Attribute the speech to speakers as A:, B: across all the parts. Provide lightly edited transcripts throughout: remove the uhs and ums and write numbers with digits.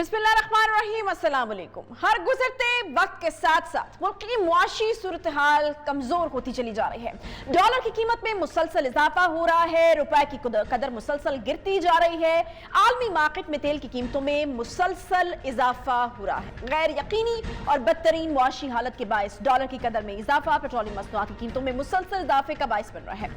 A: बिस्मिल्लाहिर्रहमानिर्रहीम, अस्सलाम वालेकुम। हर गुजरते वक्त के साथ साथ मुल्क की मुआशी सूरत हाल कमजोर होती चली जा रही है। डॉलर की कीमत में मुसलसल इजाफा हो रहा है, रुपए की कदर मुसलसल गिरती जा रही है। आलमी मार्केट में तेल की कीमतों में मुसलसल इजाफा हो रहा है। गैर यकीनी और बदतरीन मुआशी हालत के बायस डॉलर की कदर में इजाफा पेट्रोलियम मसनूआत की कीमतों में मुसलसल इजाफे का बायस बन रहा है,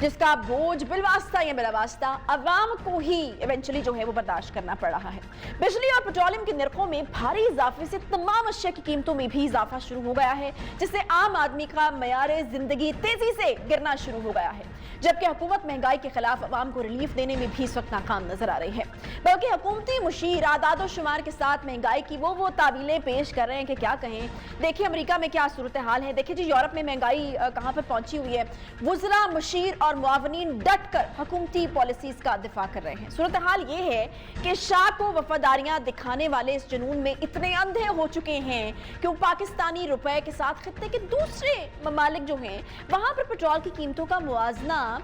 A: जिसका बोझ बिलवास्ता या बिलावास्ता अवाम को ही इवेंचुअली जो है वो बर्दाश्त करना पड़ रहा है। बिजली और पेट्रोलियम के निर्खों में भारी इजाफे से तमाम अशिया की कीमतों में भी इजाफा शुरू हो गया है, जिससे आम आदमी का मयार जिंदगी तेजी से गिरना शुरू हो गया है। जबकि हुकूमत महंगाई के खिलाफ अवाम को रिलीफ देने में भी इस वक्त नाकाम नजर आ रही है, बल्कि हुकूमती मुशीर आदाद शुमार के साथ महंगाई की वो तावीलें पेश कर रहे हैं कि क्या कहें। देखिए अमेरिका में क्या सूरत हाल है, देखिए जी यूरोप में महंगाई कहां पर पहुंची हुई है। वुज़रा, मुशीर और मुआवनीन डट कर हुकूमती पॉलिसीज का दिफा कर रहे हैं। सूरत हाल ये है कि शाह को वफादारियां दिखाने वाले इस जुनून में इतने अंधे हो चुके हैं कि वो पाकिस्तानी रुपए के साथ खित्ते के दूसरे ममालिक जो हैं वहां पर पेट्रोल की कीमतों का मुआवजा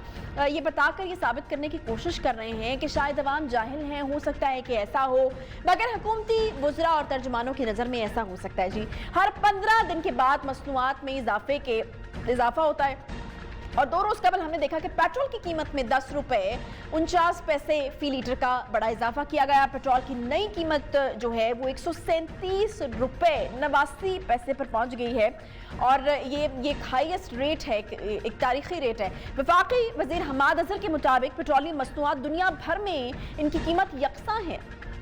A: ये बताकर ये साबित करने की कोशिश कर रहे हैं कि शायद अवाम जाहिल हैं, हो सकता है कि ऐसा हो, मगर हुकूमती वुज़रा और तर्जुमानों की नज़र में ऐसा हो सकता है जी। हर 15 दिन के बाद मसनूआत में इजाफा होता है। और 2 रोज कबल हमने देखा कि पेट्रोल की कीमत में 10 रुपए 49 पैसे फी लीटर का बड़ा इजाफा किया गया। पेट्रोल की नई कीमत जो है वो 137 रुपए 89 पैसे पर पहुंच गई है और ये हाईएस्ट रेट है, एक तारीखी रेट है। वफाकी वजीर हमाद अजहर के मुताबिक पेट्रोलियम मसनूआत दुनिया भर में इनकी कीमत यकसा है।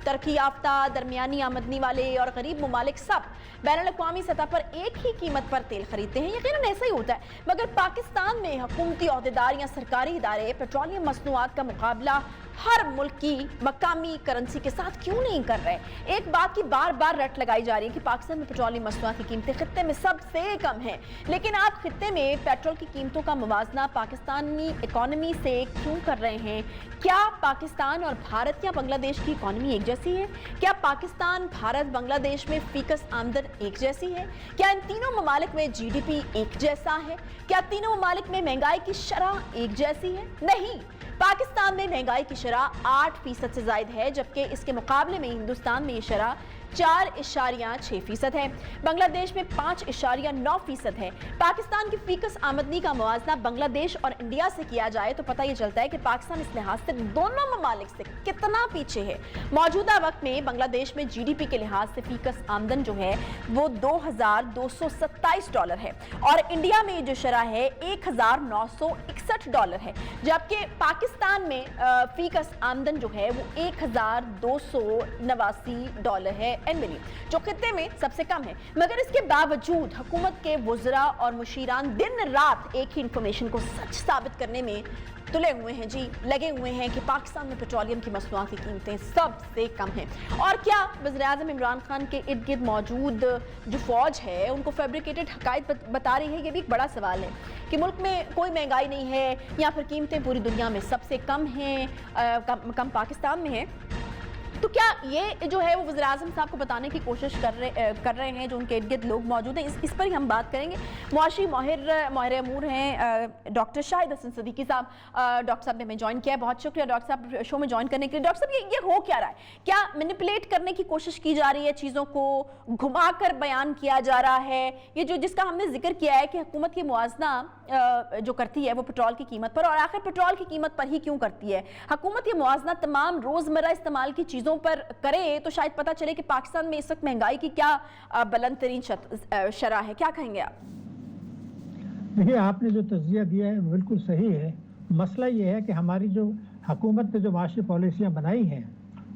A: तरक्की याफ्ता, दरमियानी आमदनी वाले और गरीब ममालिक सब बैनुल-अक़वामी सतह पर एक ही कीमत पर तेल खरीदते हैं। यकीनन ऐसा ही होता है, मगर पाकिस्तान में हुकूमती ओहदेदार या सरकारी इदारे पेट्रोलियम मसनूआत का मुकाबला हर मुल्क की मकामी करेंसी के साथ क्यों नहीं कर रहे। एक बात की बार बार रट लगाई जा रही है कि पाकिस्तान में पेट्रोलियम मसनूआत की कीमतें खित्ते में सबसे कम है, लेकिन आप खित्ते में पेट्रोल की कीमतों का मुवाजना पाकिस्तानी इकॉनमी से क्यों कर रहे हैं। क्या पाकिस्तान और भारत या बांग्लादेश की इकॉनमी एक जैसी है? क्या पाकिस्तान, भारत, बांग्लादेश में फीकस आमदन एक जैसी है? क्या इन तीनों ममालिक में जीडीपी एक जैसा है? क्या तीनों ममालिक में महंगाई की शरह एक जैसी है? नहीं, पाकिस्तान में महंगाई की शरह 8% से ज्यादा है, जबकि इसके मुकाबले में हिंदुस्तान में ये शरह 4.6% है। बांग्लादेश में 5.9% है। पाकिस्तान की फीकस आमदनी का मुवाजना बांग्लादेश और इंडिया से किया जाए तो पता ये चलता है कि पाकिस्तान इस लिहाज से दोनों ममालिक से कितना पीछे है। मौजूदा वक्त में बांग्लादेश में जीडीपी के लिहाज से फीकस आमदन जो है वो $2,227 है और इंडिया में जो शरह है $1,961 है, जबकि पाकिस्तान में फीकस आमदन जो है वो $1,289 है एनवली, जो खित्ते में सबसे कम है। मगर इसके बावजूद हुकूमत के वुज़रा और मुशीरान दिन रात एक ही इंफॉर्मेशन को सच साबित करने में तुले हुए हैं जी, लगे हुए हैं कि पाकिस्तान में पेट्रोलियम की मसनूआत की कीमतें सबसे कम हैं। और क्या वज़ीर-ए-आज़म इमरान खान के इर्द गिर्द मौजूद जो फौज है उनको फैब्रिकेटेड हकायत बता रही है? ये भी एक बड़ा सवाल है कि मुल्क में कोई महंगाई नहीं है या फिर कीमतें पूरी दुनिया में सबसे कम हैं, कम पाकिस्तान में है। तो क्या ये जो है वो वज़ीर-ए-आज़म साहब को बताने की कोशिश कर रहे हैं जो उनके इर्द गिर्द लोग मौजूद हैं? इस पर ही हम बात करेंगे। मुआशी माहिर अमूर हैं डॉक्टर शाहिद हसन सिद्दीकी साहब। डॉक्टर साहब ने हमें ज्वाइन किया, बहुत शुक्रिया डॉक्टर साहब शो में ज्वाइन करने के लिए। डॉक्टर साहब ये हो क्या रहा है? क्या मैनिपुलेट करने की कोशिश की जा रही है, चीज़ों को घुमाकर बयान किया जा रहा है? ये जो जिसका हमने जिक्र किया है कि हुकूमत की मुआवजा जो करती है वो पेट्रोल की कीमत पर, और आखिर पेट्रोल की कीमत पर ही क्यों करती है? हुकूमत ये मुआवजा तमाम रोजमर्रा इस्तेमाल की चीज़ों पर करे तो शायद पता चले कि पाकिस्तान में इस वक्त महंगाई की क्या बुलंद तरीन शरह है। क्या कहेंगे आप?
B: देखिए, आपने जो तज़किया दिया है बिल्कुल सही है। मसला ये है कि हमारी जो हुकूमत ने जो माशी पॉलिसियाँ बनाई हैं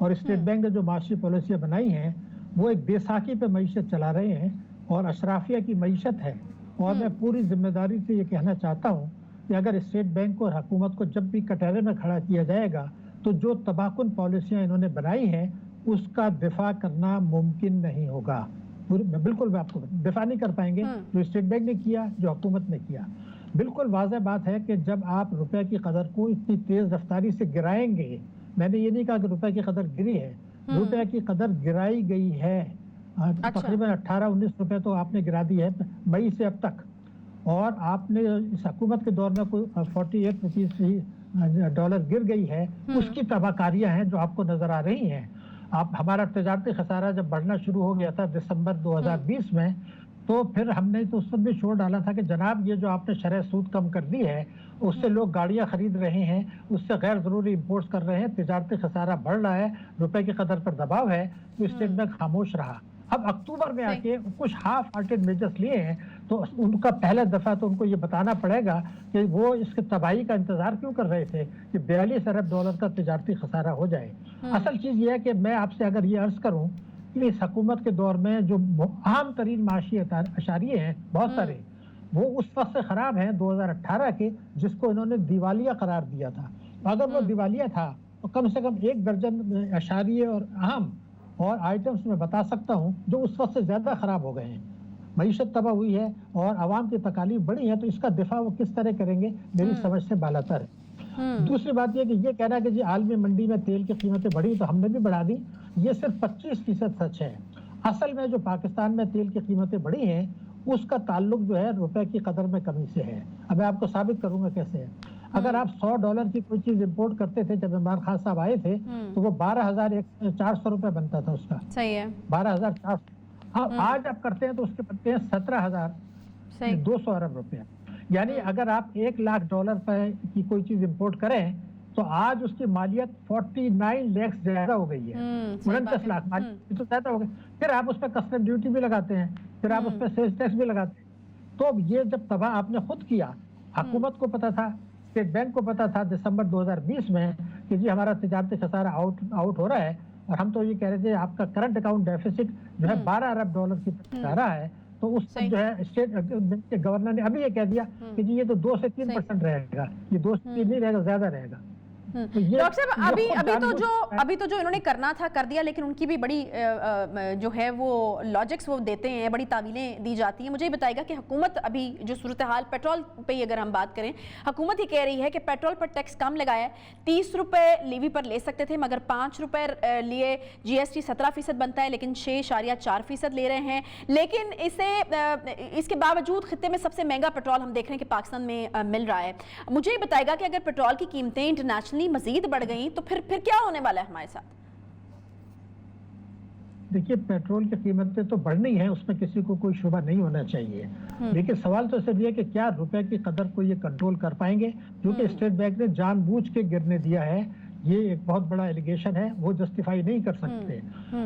B: और स्टेट बैंक ने जो माशी पॉलिसियाँ बनाई हैं वो एक बेसाखी पे मईशत चला रहे हैं और अशराफिया की मईशत है। और मैं पूरी जिम्मेदारी से ये कहना चाहता हूँ कि अगर स्टेट बैंक को और हुकूमत को जब भी कटहरे में खड़ा किया जाएगा तो जो तबाहकुन पॉलिसियाँ इन्होंने बनाई हैं उसका दिफा करना मुमकिन नहीं होगा। बिल्कुल मैं आपको दिफा नहीं कर पाएंगे जो स्टेट बैंक ने किया, जो हुकूमत ने किया। बिल्कुल वाज़ेह बात है कि जब आप रुपए की कदर को इतनी तेज रफ्तारी से गिराएंगे, मैंने ये नहीं कहा कि रुपए की कदर गिरी है, रुपए की कदर गिराई गई है। तकरीबन 18-19 रुपए तो आपने गिरा दी है मई से अब तक, और आपने इस हुकूमत के दौर में कोई 48 रुपीज़ डॉलर गिर गई है। उसकी तबाहकारियां हैं जो आपको नजर आ रही हैं। आप हमारा तजारती खसारा जब बढ़ना शुरू हो गया था दिसंबर 2020 में, तो फिर हमने तो उस वक्त भी शोर डाला था कि जनाब ये जो आपने शरह सूद कम कर दी है, उससे लोग गाड़ियां खरीद रहे हैं, उससे गैर जरूरी इंपोर्ट्स कर रहे हैं, तजारती खसारा बढ़ रहा है, रुपए की कदर पर दबाव है, तो स्टेट बैंक खामोश रहा। अब अक्टूबर में आके कुछ हाफ हार्टेड मेजर्स लिए हैं, तो उनका पहला दफा तो उनको ये बताना पड़ेगा कि वो इसके तबाही का इंतजार क्यों कर रहे थे कि 42 अरब डॉलर का तजारती खसारा हो जाए। असल चीज ये है कि मैं आपसे अगर ये अर्ज करूं कि इस हुकूमत के दौर में जो अहम तरीन माशी अशारिये हैं बहुत सारे, वो उस वक्त से खराब हैं 2018 के, जिसको इन्होंने दिवालिया करार दिया था। अगर वो दिवालिया था तो कम से कम 1 दर्जन अशारिये और अहम और आइटम्स में बता सकता हूं जो उस वक्त से ज्यादा खराब हो गए हैं। मईशत तबाह हुई है और आवाम की तकालीफ बढ़ी है, तो इसका दिफा वो किस तरह करेंगे मेरी समझ से बालातर है। दूसरी बात यह कि ये कहना कि जी आलमी मंडी में तेल की कीमतें बढ़ी तो हमने भी बढ़ा दी, ये सिर्फ 25% सच है। असल में जो पाकिस्तान में तेल की कीमतें बढ़ी हैं उसका ताल्लुक जो है रुपए की कदर में कमी से है। अब मैं आपको साबित करूंगा कैसे है। अगर आप $100 की कोई चीज इंपोर्ट करते थे जब इमरान खान साहब आए थे, तो वो 12,400 रुपए बनता था उसका।
A: सही है,
B: 12,400। आज आप करते हैं तो उसके बनते हैं 17,200 अरब रुपया। यानी अगर आप $1,00,000 की कोई चीज इंपोर्ट करें तो आज उसकी मालियत 49 लाख ज्यादा हो गई है। 49 लाख मालियत तो ज्यादा हो गई। फिर आप उस पर कस्टम ड्यूटी भी लगाते हैं, फिर आप उस पर सेल्स टैक्स भी लगाते हैं। तो ये जब तबाह आपने खुद किया, हुकूमत को पता था, स्टेट बैंक को पता था दिसंबर 2020 में कि जी हमारा तजारती खसारा आउट हो रहा है, और हम तो ये कह रहे थे आपका करंट अकाउंट डेफिसिट जो है 12 अरब डॉलर की जा रहा है। तो उस जो है स्टेट बैंक के गवर्नर ने अभी ये कह दिया कि जी ये तो 2 से 3% रहेगा, ये 2 से 3 नहीं रहेगा, ज्यादा रहेगा।
A: डॉक्टर साहब अभी तो जो इन्होंने करना था कर दिया, लेकिन उनकी भी बड़ी जो है वो लॉजिक्स वो देते हैं, बड़ी तावीलें दी जाती हैं। मुझे ये बताएगा कि हुकूमत अभी जो सूरत हाल पेट्रोल पे ही अगर हम बात करें, हुकूमत ही कह रही है कि पेट्रोल पर टैक्स कम लगाया है, 30 रुपए लीवी पर ले सकते थे मगर 5 रुपए लिए GST 17% बनता है, लेकिन 6.4% ले रहे हैं। लेकिन इसके बावजूद खित्ते में सबसे महंगा पेट्रोल हम देख रहे हैं कि पाकिस्तान में मिल रहा है। मुझे ये बताएगा कि अगर पेट्रोल की कीमतें इंटरनेशनल मजीद बढ़ गई तो फिर क्या होने वाला है हमारे साथ?
B: देखिए, पेट्रोल की कीमतें तो बढ़नी है, उसमें किसी को कोई शुबा नहीं होना चाहिए, लेकिन सवाल तो सिर्फ ये कि क्या रुपए की कदर को ये कंट्रोल कर पाएंगे, क्योंकि स्टेट बैंक ने जानबूझ के गिरने दिया है। ये एक बहुत बड़ा एलिगेशन है, वो जस्टिफाई नहीं कर सकते।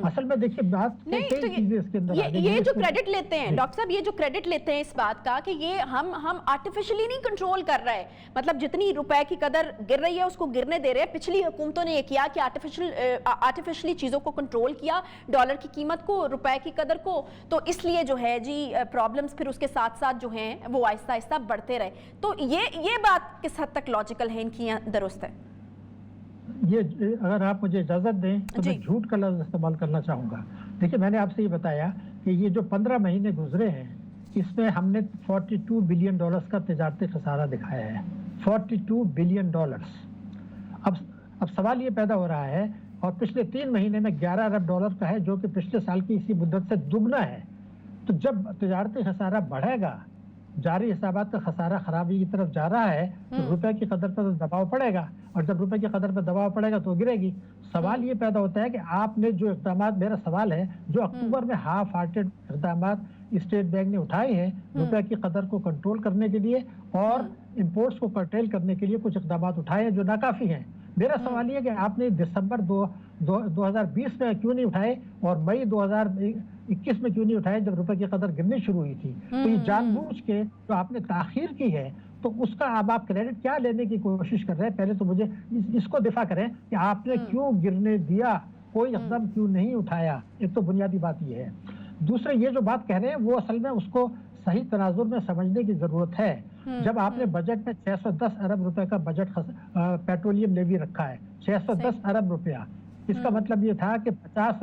B: असल में देखिए बात कई चीजें इसके अंदर
A: ये जो क्रेडिट लेते हैं डॉक्टर साहब, ये जो क्रेडिट लेते हैं इस बात का कि ये हम आर्टिफिशियली नहीं कंट्रोल कर रहे हैं, मतलब जितनी रुपए की कदर गिर रही है उसको गिरने दे रहे हैं। पिछली हुकूमतों ने ये किया कि आर्टिफिशियली चीजों को कंट्रोल किया, डॉलर की कीमत को, रुपए की कदर को, तो इसलिए जो है जी प्रॉब्लम्स फिर उसके साथ साथ जो हैं वो आहिस्ता आहिस्ता बढ़ते रहे। तो ये बात किस हद तक लॉजिकल है, इनकी दुरुस्त है?
B: ये अगर आप मुझे इजाजत दें तो मैं झूठ का लफ्ज इस्तेमाल करना चाहूंगा। देखिए, मैंने आपसे ये बताया कि ये जो 15 महीने गुजरे हैं इसमें हमने $42 बिलियन का तजारती खसारा दिखाया है। $42 बिलियन। अब सवाल ये पैदा हो रहा है, और पिछले 3 महीने में $11 अरब का है, जो कि पिछले साल की इसी मुद्दत से दुगना है। तो जब तजारती खसारा बढ़ेगा, जारी हिसाबात का खसारा खराबी की तरफ जा रहा है, तो रुपए की कदर पर दबाव पड़ेगा, और जब रुपए की कदर पर दबाव पड़ेगा तो गिरेगी। सवाल ये पैदा होता है कि आपने जो इक़दामात, मेरा सवाल है, जो अक्टूबर में हाफ हार्टेड इक़दामात स्टेट बैंक ने उठाए हैं रुपए की कदर को कंट्रोल करने के लिए और इंपोर्ट्स को कर्टेल करने के लिए, कुछ इक़दामात उठाए हैं जो नाकाफी हैं। मेरा सवाल ये कि आपने दिसंबर 2020 में क्यों नहीं उठाए और मई 2021 में क्यों नहीं उठाए, जब रुपए की कदर गिरनी शुरू हुई थी? तो ये जानबूझ के जो आपने ताखीर की है, तो उसका अब आप क्रेडिट क्या लेने की कोशिश कर रहे हैं? पहले तो मुझे इसको दिफा करें कि आपने क्यों गिरने दिया, कोई एकदम क्यों नहीं उठाया। एक तो बुनियादी बात ये है। दूसरे, ये जो बात कह रहे हैं वो असल में उसको सही तनाजुर में समझने की जरूरत है। जब आपने बजट में 610 अरब रुपए का बजट पेट्रोलियम लेवी रखा है, 610 अरब रुपया, इसका मतलब ये था कि 50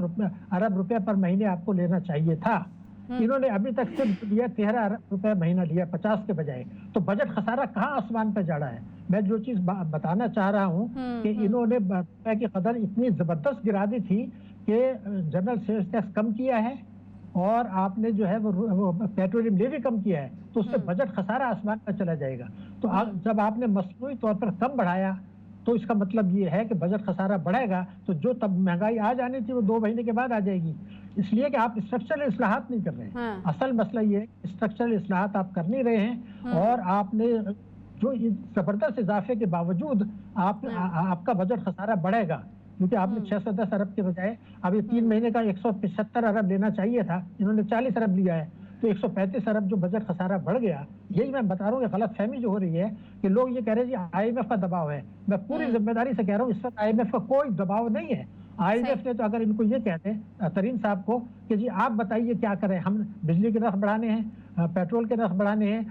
B: अरब रुपया पर महीने आपको लेना चाहिए था। इन्होंने अभी तक सिर्फ लिया 13 अरब रुपए महीना लिया, 50 के बजाय। तो बजट खसारा कहाँ आसमान पे चढ़ा है? मैं जो चीज बताना चाह रहा हूँ कि इन्होंने रुपए की कदर इतनी जबरदस्त गिरा दी थी कि जनरल सेल्स टैक्स कम किया है और आपने जो है वो पेट्रोलियम लेवी कम किया है, तो उससे बजट खसारा आसमान पर चला जाएगा। तो जब आपने मसनूई तौर पर कम बढ़ाया तो इसका मतलब ये है कि बजट खसारा बढ़ेगा, तो जो तब महंगाई आ जानी थी वो 2 महीने के बाद आ जाएगी। इसलिए कि आप स्ट्रक्चरल इस्लाहात नहीं कर रहे हैं।
A: हाँ।
B: असल मसला ये है कि स्ट्रक्चरल इस्लाहात आप कर नहीं रहे हैं, और आपने जो इस जबरदस्त इजाफे के बावजूद आपका बजट खसारा बढ़ेगा, क्योंकि आपने 610 अरब के बजाय अभी 3 महीने का 175 अरब लेना चाहिए था, इन्होंने 40 अरब लिया है, तो 135 अरब जो बजट खसारा बढ़ गया। यही मैं बता रहा हूँ कि गलत फहमी जो हो रही है कि लोग ये कह रहे हैं कि IMF का दबाव है। मैं पूरी जिम्मेदारी से कह रहा हूँ, इस वक्त IMF का कोई दबाव नहीं है। IMF ने तो अगर इनको ये कहते हैं तरीन साहब को कि जी आप बताइए क्या करें, हम बिजली के नर्ख बढ़ाने हैं, पेट्रोल के नर्ख बढ़ाने हैं,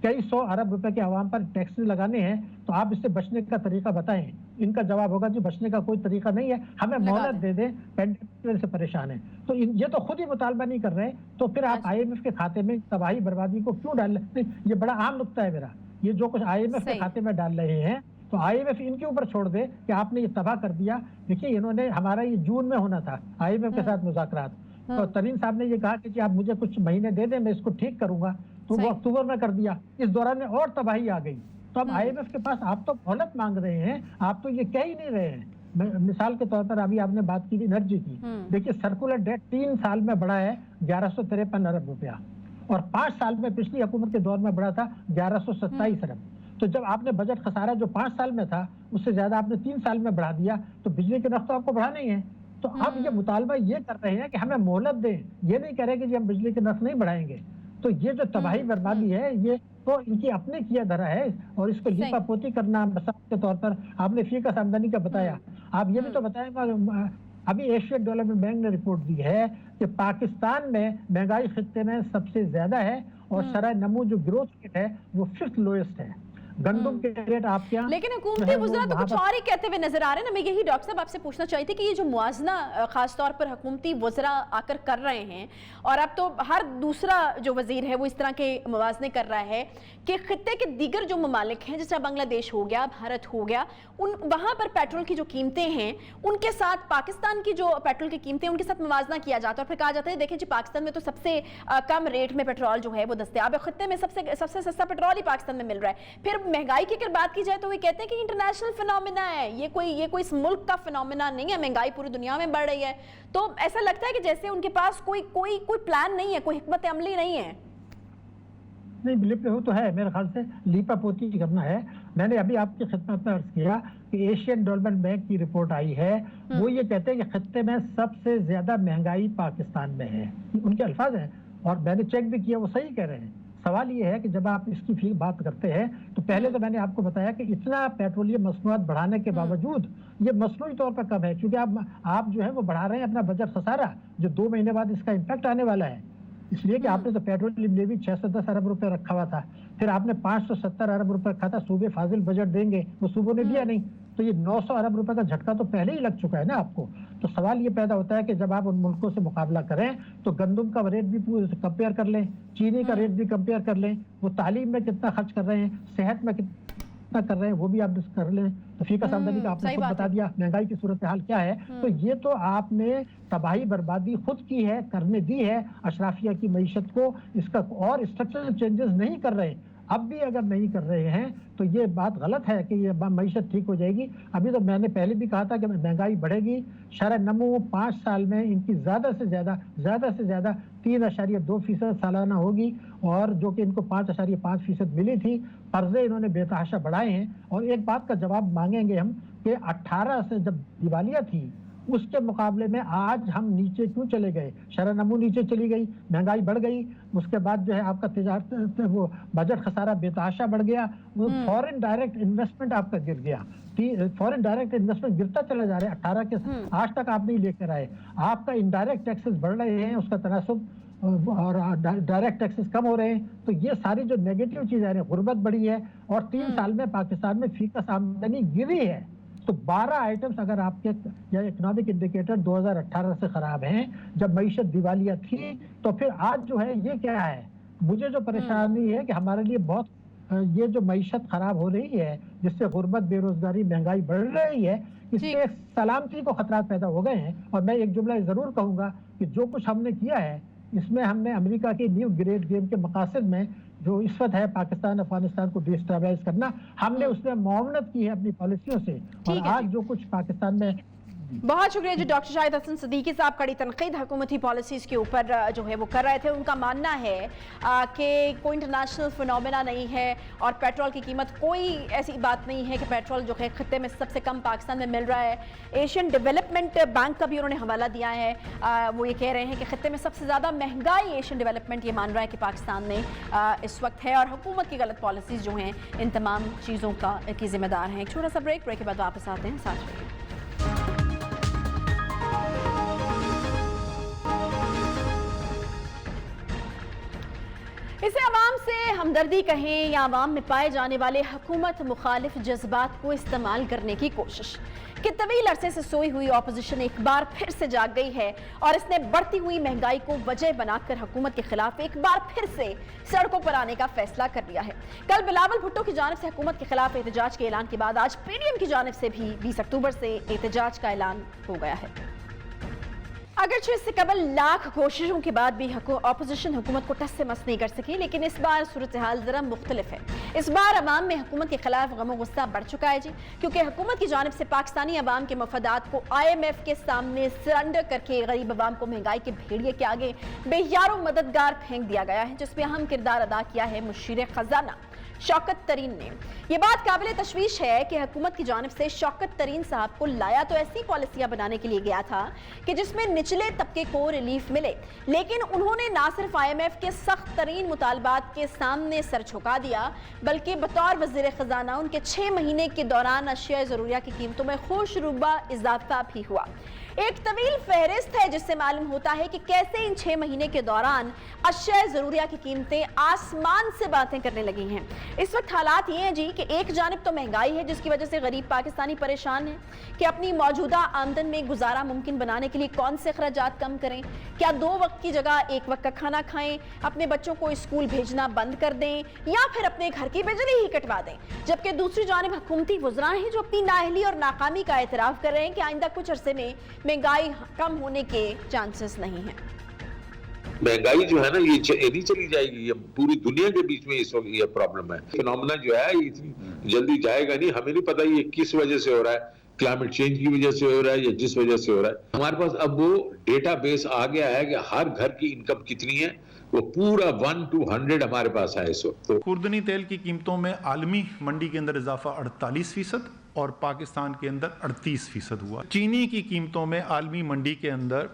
B: कई 100 अरब रुपए के आवाम पर टैक्स लगाने हैं, तो आप इससे बचने का तरीका बताएं। इनका जवाब होगा जी बचने का कोई तरीका नहीं है, हमें मोहलत दे दें, पेंडेमिक से परेशान है। तो ये तो खुद ही मुतालबा नहीं कर रहे, तो फिर आप IMF के खाते में तबाही बर्बादी को क्यों डाल रहे हैं? ये बड़ा आम नुक्ता है मेरा। ये जो कुछ IMF के खाते में डाल रहे हैं, तो IMF इनके ऊपर छोड़ दे कि आपने ये तबाह कर दिया। देखिए, इन्होंने हमारा ये जून में होना था IMF के साथ मुज़ाकरात, तो तरीन साहब ने ये कहा कि आप मुझे कुछ महीने दे दें, मैं इसको ठीक करूंगा, तो वो अक्टूबर में कर दिया। इस दौरान में और तबाही आ गई। तो अब IMF के पास आप तो मोहलत मांग रहे हैं, आप तो ये कह ही नहीं रहे हैं। मिसाल के तौर पर अभी आपने बात की एनर्जी की, देखिए सर्कुलर डेट 3 साल में बढ़ा है 1153 अरब रुपया, और 5 साल में पिछली हुकूमत के दौर में बढ़ा था 1127 अरब। तो जब आपने बजट खसारा जो 5 साल में था उससे ज्यादा आपने 3 साल में बढ़ा दिया, तो बिजली के नर्ख तो आपको बढ़ाना ही है। तो अब ये मुतालबा ये कर रहे हैं कि हमें मोहलत दें, ये नहीं कह रहे कि जी हम बिजली के नर्ख नहीं बढ़ाएंगे। तो ये जो तबाही बर्बादी है, ये तो इनकी अपनी किया धरा है, और इसको लिपापोती करना मिसाल के तौर पर आपने फीकस आमदनी का बताया, आप ये भी तो बताएंगे। अभी एशियन डेवलपमेंट बैंक ने रिपोर्ट दी है कि पाकिस्तान में महंगाई खित्ते में सबसे ज्यादा है, और शरह नमू जो ग्रोथ रेट है वो 5th लोएस्ट है। गंदम के रेट आप क्या,
A: लेकिन हुकूमती वज़रा तो कुछ और ही कहते हुए नजर आ रहे हैं ना। मैं यही डॉक्टर साहब आपसे पूछना चाहती थी कि ये जो मुआवजा खास तौर पर हुकूमती वज़रा आकर कर रहे हैं, और अब तो हर दूसरा जो वजीर है वो इस तरह के मुआवजे कर रहा है कि खित्ते के दीगर जो ममालिक हैं, जैसे बांग्लादेश हो गया, भारत हो गया, वहाँ पर पेट्रोल की जो कीमतें हैं उनके साथ पाकिस्तान की जो पेट्रोल की कीमतें उनके साथ मुवाजना किया जाता है, और फिर कहा जाता है देखें जी पाकिस्तान में तो सबसे कम रेट में पेट्रोल जो है वो दस्तयाब है, खित्ते में सबसे सस्ता पेट्रोल ही पाकिस्तान में मिल रहा है। फिर महंगाई की अगर बात की जाए तो वे कहते हैं कि इंटरनेशनल फिनोमिना है, ये कोई इस मुल्क का फिनोमिना नहीं है, महंगाई पूरी दुनिया में बढ़ रही है। तो ऐसा लगता है कि जैसे उनके पास कोई प्लान नहीं है, कोई हिकमत अमली नहीं है।
B: नहीं, बिल्कुल वो तो है, मेरे ख्याल से लीपापोती करना है। मैंने अभी आपकी खिदमत में अर्ज किया कि एशियन डेवलपमेंट बैंक की रिपोर्ट आई है, वो ये कहते हैं कि खित्ते में सबसे ज्यादा महंगाई पाकिस्तान में है, उनके अल्फाज हैं, और मैंने चेक भी किया, वो सही कह रहे हैं। सवाल ये है कि जब आप इसकी बात करते हैं तो पहले तो मैंने आपको बताया कि इतना पेट्रोलियम मसनूआत बढ़ाने के बावजूद ये मसनूई तौर पर कम है, क्योंकि आप जो है वो बढ़ा रहे हैं अपना बजट खसारा, जो 2 महीने बाद इसका इम्पैक्ट आने वाला है। इसलिए कि आपने तो पेट्रोलियम में भी 610 अरब रुपए रखा हुआ था, फिर आपने 570 अरब रुपए रखा था, सूबे फाजिल बजट देंगे, वो सूबों ने दिया नहीं, तो ये 900 अरब रुपए का झटका तो पहले ही लग चुका है ना आपको। तो सवाल ये पैदा होता है कि जब आप उन मुल्कों से मुकाबला करें तो गंदम का रेट भी कंपेयर कर लें, चीनी का रेट भी कंपेयर कर लें, वो तालीम में कितना खर्च कर रहे हैं, सेहत में कितना कर रहे हैं, वो भी आप कर लें। तो फीका आमदनी का आपने खुद बता दिया, महंगाई की सूरत हाल क्या है। तो ये तो आपने तबाही बर्बादी खुद की है, करने दी है अशराफिया की मईशत को, इसका और स्ट्रक्चरल चेंजेस नहीं कर रहे। अब भी अगर नहीं कर रहे हैं तो ये बात गलत है कि ये मईशत ठीक हो जाएगी। अभी तो मैंने पहले भी कहा था कि महंगाई बढ़ेगी, शरह नमू 5 साल में इनकी ज़्यादा से ज़्यादा 3.2% सालाना होगी, और जो कि इनको 5.5% मिली थी। कर्जे इन्होंने बेतहाशा बढ़ाए हैं, और एक बात का जवाब मांगेंगे हम कि 18 से जब दिवालिया थी उसके मुकाबले में आज हम नीचे क्यों चले गए, शरह नमू नीचे चली गई, महंगाई बढ़ गई, उसके बाद जो है आपका तिजारत वो बजट खसारा बेतहाशा बढ़ गया, वो फॉरेन डायरेक्ट इन्वेस्टमेंट आपका गिर गया, फॉरेन डायरेक्ट इन्वेस्टमेंट गिरता चला जा रहा है, 18 के आज तक आप नहीं लेकर आए। आपका इनडायरेक्ट टैक्सेस बढ़ रहे हैं, उसका तनासुब, और डायरेक्ट टैक्सेस कम हो रहे हैं। तो ये सारी जो नेगेटिव चीज़ आ रही है, गुर्बत बढ़ी है, और 3 साल में पाकिस्तान में फीकस आमदनी गिरी है। तो 12 आइटम्स अगर आपके या इकोनॉमिक इंडिकेटर 2018 से खराब हैं, जब मईशत दिवालिया थी, तो फिर आज जो है ये क्या है। मुझे जो परेशानी है कि हमारे लिए बहुत ये जो मईशत खराब हो रही है, जिससे गुर्बत, बेरोजगारी, महंगाई बढ़ रही है, इससे सलामती को खतरात पैदा हो गए हैं। और मैं एक जुमला जरूर कहूंगा कि जो कुछ हमने किया है इसमें हमने अमेरिका के न्यू ग्रेट गेम के मकासद में जो इस वक्त है पाकिस्तान अफगानिस्तान को डिस्टेबलाइज करना, हमने उसमें मुआवनत की है अपनी पॉलिसियों से। और आज जो कुछ पाकिस्तान में
A: बहुत शुक्रिया जी डॉक्टर शाहिद हसन सिद्दीकी साहब। कड़ी तनकीद हुकूमती पॉलिसीज़ के ऊपर जो है वो कर रहे थे। उनका मानना है कि कोई इंटरनेशनल फिनोमेना नहीं है और पेट्रोल की कीमत कोई ऐसी बात नहीं है कि पेट्रोल जो है खत्ते में सबसे कम पाकिस्तान में मिल रहा है। एशियन डेवलपमेंट बैंक का भी उन्होंने हवाला दिया है। वो ये कह रहे हैं कि खत्ते में सबसे ज़्यादा महंगाई एशियन डेवलपमेंट ये मान रहा है कि पाकिस्तान में इस वक्त है और हुकूमत की गलत पॉलिसीज़ जो हैं इन तमाम चीज़ों की जिम्मेदार हैं। एक छोटा सा ब्रेक के बाद वापस आते हैं, साथ रहिए। इसे अवाम से हमदर्दी कहें या अवाम में पाए जाने वाले हुकूमत मुखालिफ जज्बात को इस्तेमाल करने की कोशिश कि तवील अरसे से सोई हुई ऑपोजिशन एक बार फिर से जाग गई है और इसने बढ़ती हुई महंगाई को वजह बनाकर हुकूमत के खिलाफ एक बार फिर से सड़कों पर आने का फैसला कर लिया है। कल बिलावल भुट्टो की जानिब से हुकूमत के खिलाफ एहतजाज के ऐलान के बाद आज पीडीएम की जानिब से भी 20 अक्टूबर से एहतजाज का ऐलान हो गया है। अगरचे इससे कबल लाख कोशिशों के बाद भी ऑपोजिशन हुकूमत को टस से मस नहीं कर सकी, लेकिन इस बार सूरत हाल जरा मुख्तलिफ है। इस बार अवाम में हुकूमत के खिलाफ गम गुस्सा बढ़ चुका है जी, क्योंकि हुकूमत की जानिब से पाकिस्तानी अवाम के मफादात को IMF के सामने सरेंडर करके गरीब अवाम को महंगाई के भेड़िए के आगे बेयारो मददगार फेंक दिया गया है, जिसमें अहम किरदार अदा किया है मुशीर खजाना शौकत तरीन ने। यह बात काबिल तशवीश है कि हुकूमत की जानिब से शौकत तरीन साहब को लाया तो ऐसी पॉलिसियां बनाने के लिए गया था कि जिसमें निचले तबके को रिलीफ मिले, लेकिन उन्होंने ना सिर्फ IMF के सख्त तरीन मुतालबात के सामने सर झुका दिया, बल्कि बतौर वज़ीर खजाना उनके 6 महीने के दौरान अशिया ज़रूरिया की कीमतों में खुशरुबा इजाफा भी हुआ। एक तवील फहरिस्त है जिससे मालूम होता है कि कैसे इन 6 महीने के दौरान अशिया ज़रूरिया की कीमतें आसमान से बातें करने लगी हैं। इस वक्त हालात ये हैं जी कि एक जानिब तो महंगाई है जिसकी वजह से गरीब पाकिस्तानी परेशान है कि अपनी मौजूदा आमदन में गुजारा मुमकिन बनाने के लिए कौन से अखराजात कम करें, क्या 2 वक्त की जगह 1 वक्त का खाना खाएं, अपने बच्चों को स्कूल भेजना बंद कर दें या फिर अपने घर की बिजली ही कटवा दें। जबकि दूसरी जानिब हुकूमती वज़रा हैं जो अपनी नाअहली और नाकामी का एतराफ़ कर रहे हैं कि आइंदा कुछ अरसे में महंगाई कम होने के चांसेस नहीं हैं।
C: महंगाई जो है ना ये नहीं चली जाएगी, ये पूरी दुनिया के बीच में इस वक्त ये प्रॉब्लम है। फिनोमेना जो है ये इतनी जल्दी जाएगा नहीं। हमें नहीं पता ये किस वजह से हो रहा है, क्लाइमेट चेंज की वजह से हो रहा है या जिस वजह से हो रहा है। हमारे पास अब वो डेटा बेस आ गया है कि हर घर की इनकम कितनी है, वो पूरा 1 to 100 हमारे पास है इस वक्त। तो
D: खुर्दनी तेल की कीमतों में आलमी मंडी के अंदर इजाफा 48% और पाकिस्तान के अंदर 38% हुआ। चीनी की कीमतों में आलमी मंडी के अंदर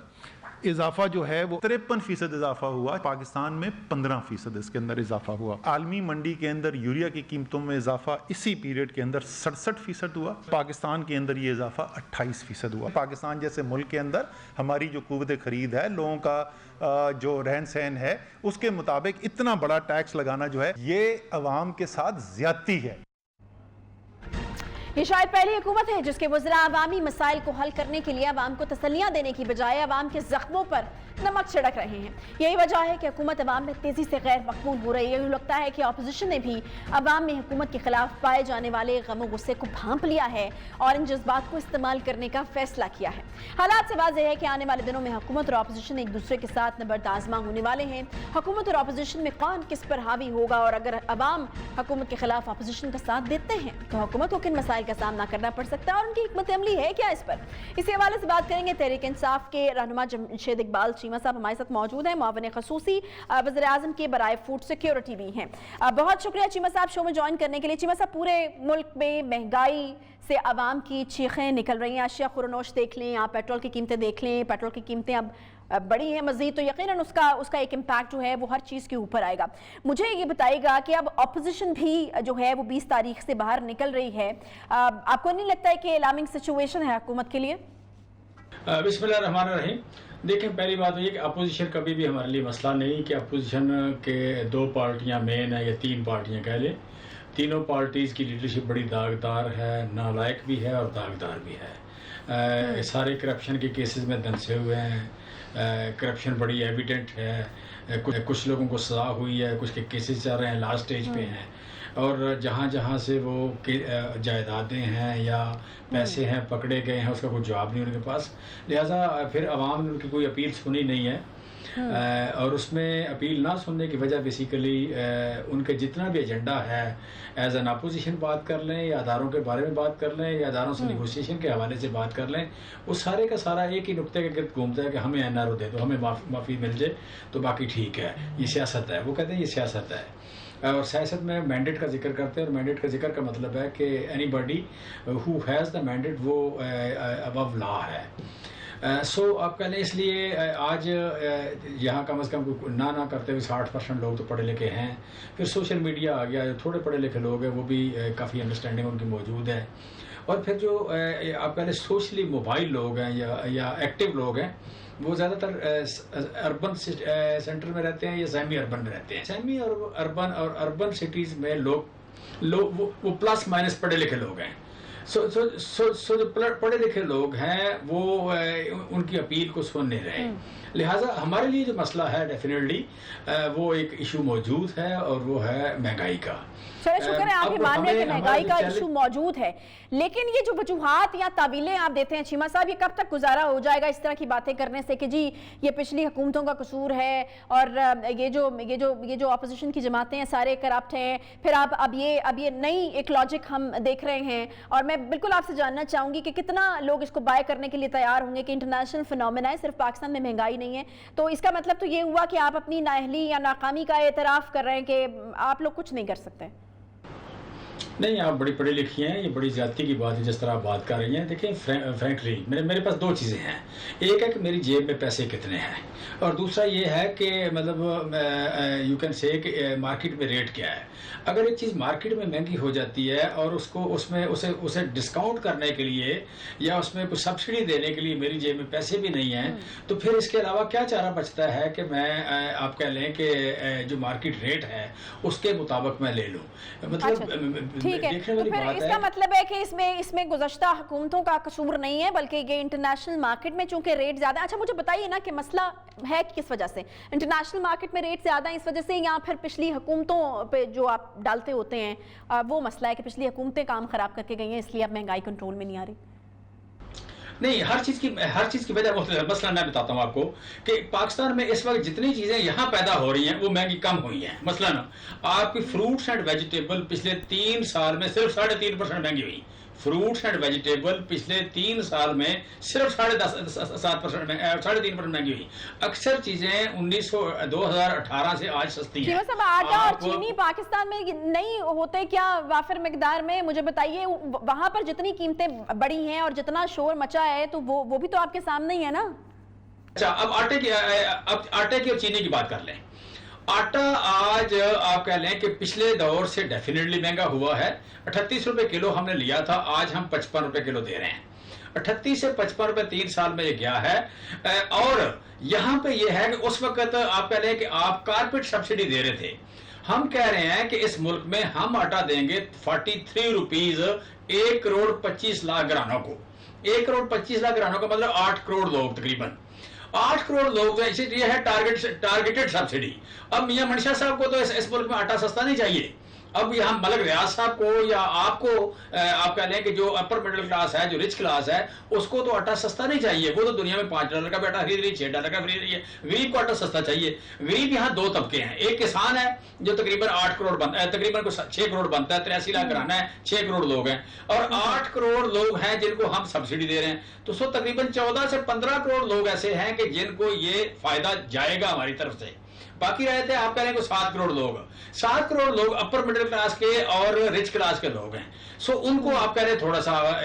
D: इजाफा जो है वो 53% इजाफा हुआ, पाकिस्तान में 15% इसके अंदर इजाफा हुआ। आलमी मंडी के अंदर यूरिया की कीमतों में इजाफा इसी पीरियड के अंदर 67% हुआ, पाकिस्तान के अंदर ये इजाफा 28% हुआ। पाकिस्तान जैसे मुल्क के अंदर हमारी जो कुव्वत खरीद है, लोगों का जो रहन सहन है, उसके मुताबिक इतना बड़ा टैक्स लगाना जो है ये अवाम के साथ ज्यादती है।
A: ये शायद पहली हुकूमत है जिसके वज़रा अवामी मसाइल को हल करने के लिए अवाम को तसल्लियाँ देने की बजाय अवाम के जख्मों पर नमक छिड़क रहे हैं। यही वजह है कि हुकूमत अवाम में तेज़ी से गैर मकबूल हो रही है। यूँ लगता है कि अपोजिशन ने भी अवाम में हुकूमत के खिलाफ पाए जाने वाले गम गुस्से को भांप लिया है और इन जज्बात को इस्तेमाल करने का फैसला किया है। हालात से वाज़ेह है कि आने वाले दिनों में हुकूमत और अपोजिशन एक दूसरे के साथ नबर्द आजमा होने वाले हैं। हुकूमत और अपोजिशन में कौन किस पर हावी होगा और अगर अवाम हुकूमत के खिलाफ अपोजिशन का साथ देते हैं तो हुकूमत को किन मसाइल का सामना करना पड़ सकता है और उनकी हिकमत अमली है क्या इस पर। इसी हवाले से बात करेंगे तहरीक इंसाफ के रहनुमा जमशेद इकबाल चीमा साहब हमारे साथ मौजूद हैं, मुआविन खसूसी वज़ीर आज़म के बराए फूड सिक्योरिटी भी हैं। बहुत शुक्रिया चीमा साहब शो में ज्वाइन करने के लिए। चीमा साहब, पूरे मुल्क में महंगाई से आवाम की चीखें निकल रही हैं। अशिया खुरनोश देख लें, आप पेट्रोल की कीमतें देख लें, पेट्रोल की कीमतें अब बड़ी है मजीद, तो यकीनन उसका एक इम्पैक्ट जो है वो हर चीज़ के ऊपर आएगा। मुझे ये बताइएगा कि अब अपोजिशन भी जो है वो 20 तारीख से बाहर निकल रही है, आपको नहीं लगता है कि अलार्मिंग सिचुएशन है हुकूमत के लिए?
E: बिस्मिल्लाहिर्रहमानिर्रहीम। देखें, पहली बात ये कि अपोजिशन कभी भी हमारे लिए मसला नहीं कि अपोजिशन के 2 पार्टियां मेन है या 3 पार्टियां कह लें। तीनों पार्टीज़ की लीडरशिप बड़ी दागदार है, नालायक भी है और दागदार भी है। सारे करप्शन के केसेस में दंसे हुए हैं, करप्शन बड़ी एविडेंट है, कुछ लोगों को सज़ा हुई है, कुछ के केसेस चल रहे हैं, लास्ट स्टेज पे हैं, और जहाँ से वो जायदादें हैं या पैसे हैं पकड़े गए हैं उसका कोई जवाब नहीं उनके पास। लिहाजा फिर अवाम ने उनकी कोई अपील सुनी नहीं है। और उसमें अपील ना सुनने की वजह बेसिकली उनके जितना भी एजेंडा है एज एन अपोजिशन बात कर लें या अदारों के बारे में बात कर लें या अदारों से निगोशिएशन के हवाले से बात कर लें, वो सारे का सारा एक ही नुक्ते के गिर्द घूमता है कि हमें NRO दे दो, हमें माफ़ी मिल जाए तो बाकी ठीक है, ये सियासत है। वो कहते हैं ये सियासत है, और सियासत में मैंडेट का जिक्र करते हैं, और मैंडेट का जिक्र का मतलब है कि anybody who has the mandate वो अबव लॉ है। सो आप कह लें, इसलिए आज यहाँ कम से कम ना करते हुए 60% लोग तो पढ़े लिखे हैं। फिर सोशल मीडिया आ गया, जो थोड़े पढ़े लिखे लोग हैं वो भी काफ़ी अंडरस्टैंडिंग उनकी मौजूद है। और फिर जो आप कह लें सोशली मोबाइल लोग हैं या एक्टिव लोग हैं, वो ज़्यादातर अर्बन सेंटर में रहते हैं या सेमी अर्बन में रहते हैं। सेमी अर्बन और अर्बन सिटीज़ में लोग वो प्लस माइनस पढ़े लिखे लोग हैं। सो जो पढ़े लिखे लोग हैं वो उनकी अपील को सुन नहीं रहे। लिहाजा हमारे लिए जो मसला है डेफिनेटली वो एक इशू मौजूद है, और वो है महंगाई का।
A: चलिए, शुक्र है आपके मानने कि महंगाई का इशू मौजूद है, लेकिन ये जो वजूहात या तावीलें आप देते हैं चीमा साहब, ये कब तक गुजारा हो जाएगा इस तरह की बातें करने से कि जी ये पिछली हुकूमतों का कसूर है और ये जो अपोजिशन की जमातें हैं सारे करप्ट हैं। फिर आप अब ये नई एक लॉजिक हम देख रहे हैं, और मैं बिल्कुल आपसे जानना चाहूंगी कि कितना लोग इसको बाय करने के लिए तैयार होंगे कि इंटरनेशनल फिनोमेना है, सिर्फ पाकिस्तान में महंगाई नहीं है। तो इसका मतलब तो ये हुआ कि आप अपनी नाअहली या नाकामी का एतराफ़ कर रहे हैं कि आप लोग कुछ नहीं कर सकते।
E: नहीं, आप बड़ी पढ़ी लिखी हैं, ये बड़ी ज़्यादती की बात है जिस तरह आप बात कर रही हैं। देखिए, फ्रैंकली मेरे पास दो चीज़ें हैं। एक है कि मेरी जेब में पैसे कितने हैं, और दूसरा ये है कि मतलब यू कैन से कि मार्केट में रेट क्या है। अगर एक चीज़ मार्केट में महंगी हो जाती है और उसे डिस्काउंट करने के लिए या उसमें कुछ सब्सिडी देने के लिए मेरी जेब में पैसे भी नहीं हैं, तो फिर इसके अलावा क्या चारा बचता है कि मैं आप कह लें कि जो मार्केट रेट है उसके मुताबिक मैं ले लूँ। मतलब
A: ठीक है, तो फिर इसका मतलब है कि इसमें गुज़श्ता हुकूमतों का कसूर नहीं है, बल्कि ये इंटरनेशनल मार्केट में चूंकि रेट ज़्यादा। अच्छा, मुझे बताइए ना कि मसला है किस वजह से इंटरनेशनल मार्केट में रेट ज़्यादा है, इस वजह से, या फिर पिछली हुकूमतों पे जो आप डालते होते हैं वो मसला है कि पिछली हुकूमतें काम ख़राब करके गई हैं इसलिए अब महंगाई कंट्रोल में नहीं आ रही?
E: नहीं, हर चीज़ की वजह मसला मैं बताता हूँ आपको कि पाकिस्तान में इस वक्त जितनी चीज़ें यहाँ पैदा हो रही हैं वो महंगी कम हुई हैं। मसलन आपकी फ्रूट्स एंड वेजिटेबल पिछले 3 साल में सिर्फ 3.5% महंगी हुई। फ्रूट्स एंड वेजिटेबल पिछले 3 साल में सिर्फ 3.5% महंगी हुई। अक्सर चीजें 2018 से आज सस्ती हैं।
A: आटा और चीनी पाकिस्तान में नहीं होते क्या वाफिर मिकदार में? मुझे बताइए, वहां पर जितनी कीमतें बढ़ी हैं और जितना शोर मचा है तो वो भी तो आपके सामने ही है ना।
E: अच्छा, अब आटे की और चीनी की बात कर लें। आटा आज आप कह लें कि पिछले दौर से डेफिनेटली महंगा हुआ है। 38 रुपए किलो हमने लिया था, आज हम 55 रुपए किलो दे रहे हैं। 38 से 55 रुपए 3 साल में ये गया है। और यहां पे ये है कि उस वक्त आप कह लें कि आप कारपेट सब्सिडी दे रहे थे। हम कह रहे हैं कि इस मुल्क में हम आटा देंगे 43 रुपीज 1 करोड़ 25 लाख घरानों को। 1 करोड़ 25 लाख घरानों का मतलब 8 करोड़ लोग, तकरीबन 8 करोड़ लोग। ये है टारगेटेड सब्सिडी। अब मियां मनशा साहब को तो इस मुल्क में आटा सस्ता नहीं चाहिए। अब यहाँ मलक रियाज साहब को या आपको आप कह लें कि जो अपर मिडिल क्लास है, जो रिच क्लास है, उसको तो आटा सस्ता नहीं चाहिए। वो तो दुनिया में $5 का आटा खरीद रही है, $6 का खरीद रही है। गरीब को आटा सस्ता चाहिए। गरीब यहाँ 2 तबके हैं। एक किसान है जो तकरीबन 8 करोड़ बनता है, तकरीबन 6 करोड़ बनता है, 83 लाख घराना है, 6 करोड़ लोग हैं, और 8 करोड़ लोग हैं जिनको हम सब्सिडी दे रहे हैं। तो तकरीबन 14 से 15 करोड़ लोग ऐसे हैं कि जिनको ये फायदा जाएगा हमारी तरफ से। बाकी रहते हैं आप कह रहे हैं 7 करोड़ लोग। 7 करोड़ लोग अपर मिडिल क्लास के और रिच क्लास के लोग हैं। सो उनको आप कह रहे हैं थोड़ा सा,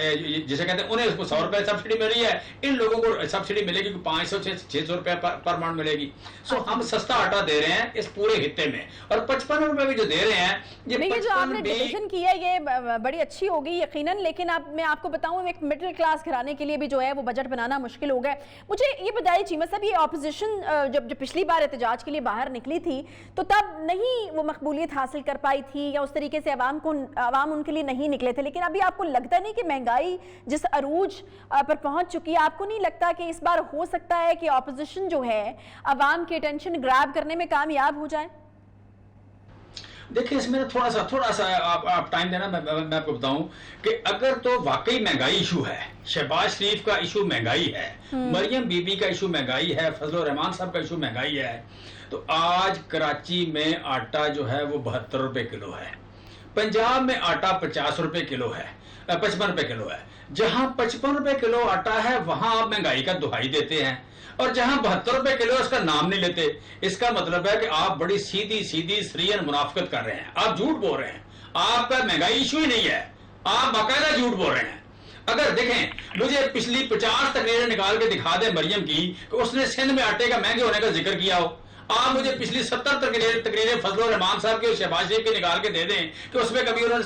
E: जिसे कहते हैं, उन्हें 100 रुपए सब्सिडी मिल रही है, इन लोगों को सब्सिडी मिलेगी 500 से 600 रुपए पर मंथ मिलेगी। सो हम सस्ता आटा दे रहे हैं इस पूरे हिस्से में, और 55 रुपए भी जो दे रहे हैं,
A: ये जो आपने डिवीजन की है ये बड़ी अच्छी होगी यकीनन। लेकिन अब मैं आपको बताऊं, एक मिडिल क्लास घराने के लिए भी जो है वो बजट बनाना मुश्किल हो गया। मुझे ये बताइए चीमा साहब, ये ऑपोजिशन जब पिछली बार एहतजाज के लिए बाहर निकली थी तो तब नहीं वो मकबूलियत हासिल कर पाई थी, या उस तरीके से अवाम उनके लिए नहीं निकले थे। लेकिन अभी आपको लगता नहीं कि महंगाई जिस अरूज पर पहुंच चुकी है, आपको नहीं लगता कि इस बार हो सकता है कि ऑपोजिशन जो है अवाम की अटेंशन ग्रैब करने में कामयाब हो जाए?
E: देखिए इसमें ना थोड़ा सा आप टाइम देना, मैं आपको बताऊं कि अगर तो वाकई महंगाई इशू है, शहबाज शरीफ का इशू महंगाई है, मरियम बीबी का इशू महंगाई है, फजल रहमान साहब का इशू महंगाई है, तो आज कराची में आटा जो है वो 72 रुपए किलो है, पंजाब में आटा 50 रुपए किलो है, 55 रुपए किलो है। जहां 55 रुपए किलो आटा है वहां आप महंगाई का दुहाई देते हैं, और जहां 72 रुपए किलो उसका नाम नहीं लेते। इसका मतलब है कि आप बड़ी सीधी सरीहन मुनाफिकत कर रहे हैं, आप झूठ बोल रहे हैं, आपका महंगाई इशू ही नहीं है, आप बाकायदा झूठ बोल रहे हैं। अगर देखें मुझे पिछली 50 तकरीरें निकाल के दिखा दे मरियम की कि उसने सिंध में आटे का महंगे होने का जिक्र किया हो, आप मुझे पिछली 70 तकरीरें फजल रहमान साहब के और शहबाज शरीफ के निकाल के दे दें कि उसमें कभी उन्होंने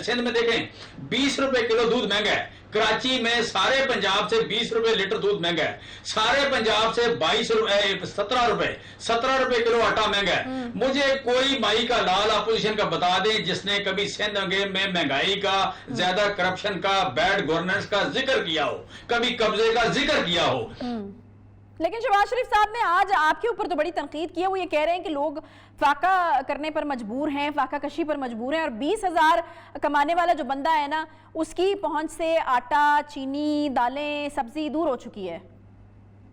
E: सिंध में देखें 20 रुपए किलो दूध महंगा है, कराची में सारे पंजाब से 20 रुपए लीटर दूध महंगा है, सारे पंजाब से 17 रुपए किलो आटा महंगा है। मुझे कोई माई का लाल अपोजिशन का बता दें जिसने कभी सिंध में महंगाई का, ज्यादा करप्शन का, बैड गवर्नेंस का जिक्र किया हो, कभी कब्जे का जिक्र किया हो।
A: लेकिन शहबाज शरीफ साहब ने आज आपके ऊपर तो बड़ी तनकीद की है। वो ये कह रहे हैं कि लोग फाका करने पर मजबूर हैं, फाका कशी पर मजबूर हैं, और 20,000 कमाने वाला जो बंदा है ना, उसकी पहुंच से आटा, चीनी, दालें, सब्जी दूर हो चुकी है।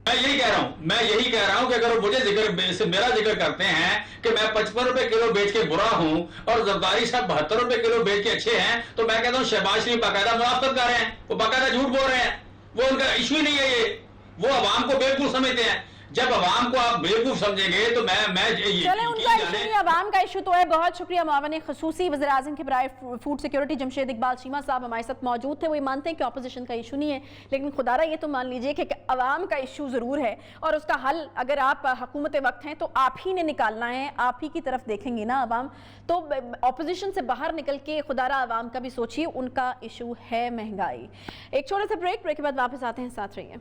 E: मैं यही कह रहा हूं कि अगर मुझे मेरा जिक्र करते हैं कि मैं 55 रुपए किलो बेच के बुरा हूं और जरदारी साहब 72 रुपए किलो बेच के अच्छे हैं, तो मैं कहता हूं शहबाज शरीफ बाकायदा मुनाफिकत कर रहे हैं, वो बाकायदा झूठ बोल रहे हैं, वो उनका इशू ही नहीं है ये, वो अवाम को बेवकूफ समझते हैं। जब अवाम को आप बेवकूफ समझेंगे तो मैं
A: चले उनका इशू नहीं, अवाम का इशू तो है। बहुत शुक्रिया मावन खसूसी वज़ीर आज़म के बराए फूड सिक्योरिटी जमशेद इकबाल चीमा साहब हमारे साथ मौजूद थे। वो ये मानते हैं कि ऑपोजिशन का इशू नहीं है, लेकिन खुदारा ये तो मान लीजिए कि अवाम का इशू ज़रूर है, और उसका हल अगर आप हुकूमत वक्त हैं तो आप ही ने निकालना है, आप ही की तरफ देखेंगी ना अवाम। तो ऑपोजिशन से बाहर निकल के खुदारा अवाम का भी सोचिए, उनका इशू है महंगाई। एक छोटे से ब्रेक के बाद वापस आते हैं, साथ रहिए।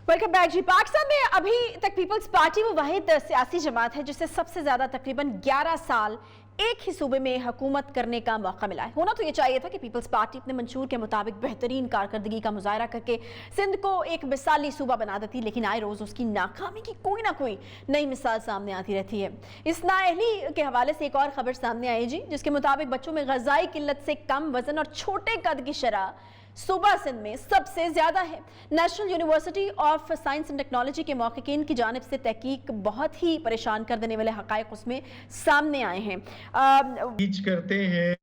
A: वेलकम बैक जी। पाकिस्तान में अभी तक पीपल्स पार्टी वो वाहिद सियासी जमात है जिससे सबसे ज्यादा तकरीबन 11 साल एक ही सूबे में हुकूमत करने का मौका मिला है। होना तो ये चाहिए था कि पीपल्स पार्टी अपने मंशूर के मुताबिक बेहतरीन कारकर्दगी का मुजाहरा करके सिंध को एक मिसाली सूबा बना देती, लेकिन आए रोज उसकी नाकामी की कोई ना कोई नई मिसाल सामने आती रहती है। इस नाअहली के हवाले से एक और खबर सामने आई जी, जिसके मुताबिक बच्चों में ग़िज़ाई किल्लत से कम वजन और छोटे कद की शरह सूबा सिंध में सबसे ज्यादा है। National university of science and technology के मौक़िक़ीन की जानिब से तहकीक बहुत ही परेशान कर देने वाले हक़ाइक़ उसमें सामने आए हैं।
F: करते हैं